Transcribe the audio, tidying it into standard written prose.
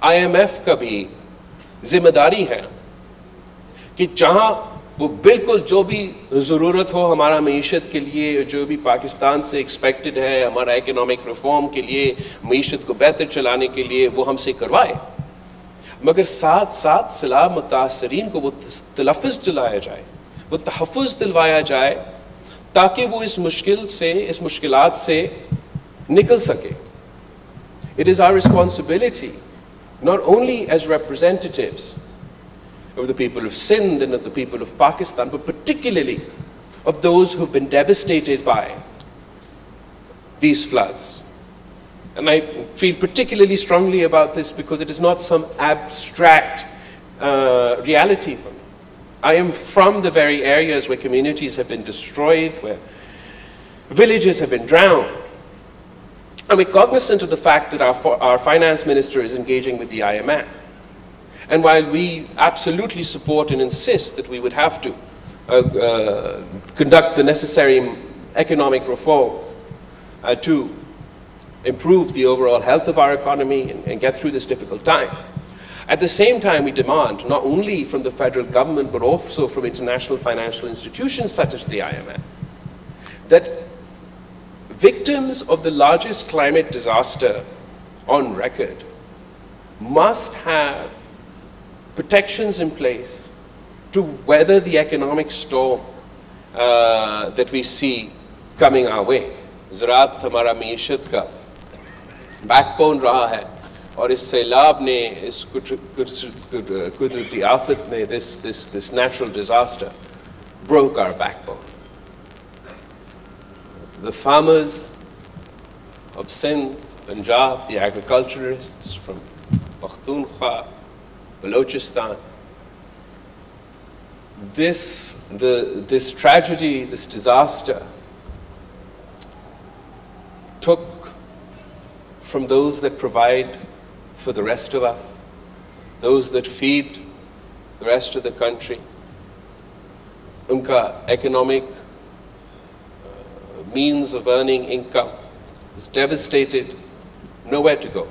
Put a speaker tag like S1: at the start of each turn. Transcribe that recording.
S1: IMF का भी जिम्मेदारी है कि जहां वो बिल्कुल जो भी ज़रूरत हो हमारा मईशत के लिए, जो भी पाकिस्तान से एक्सपेक्टेड है हमारा इकोनॉमिक रिफॉर्म के लिए, मईशत को बेहतर चलाने के लिए, वो हमसे करवाए, मगर साथ साथ सलाह मुतासरीन को वो तलफ़्फ़ुज़ दिलाया जाए, वो तहफ़्फ़ुज़ दिलवाया जाए ताकि वो इस मुश्किलात से निकल सके. It is our responsibility, not only as representatives of the people of Sindh and of the people of Pakistan, but particularly of those who've been devastated by these floods. And I feel particularly strongly about this because it is not some abstract reality for me. I am from the very areas where communities have been destroyed, where villages have been drowned. And we're cognizant of the fact that our finance minister is engaging with the IMF. And while we absolutely support and insist that we would have to conduct the necessary economic reforms to improve the overall health of our economy and get through this difficult time, at the same time we demand, not only from the federal government but also from international financial institutions such as the IMF, that victims of the largest climate disaster on record must have protections in place to weather the economic storm that we see coming our way. ज़राअत हमारा मईशत का backbone रहा है और इस सैलाब ने, इस कुदरती आफत ने, this natural disaster broke our backbone. The farmers of Sindh, Punjab, the agriculturists from Pakhtunkhwa, Balochistan, this tragedy, this disaster took from those that provide for the rest of us, those that feed the rest of the country. Unka economic means of earning income was devastated, nowhere to go.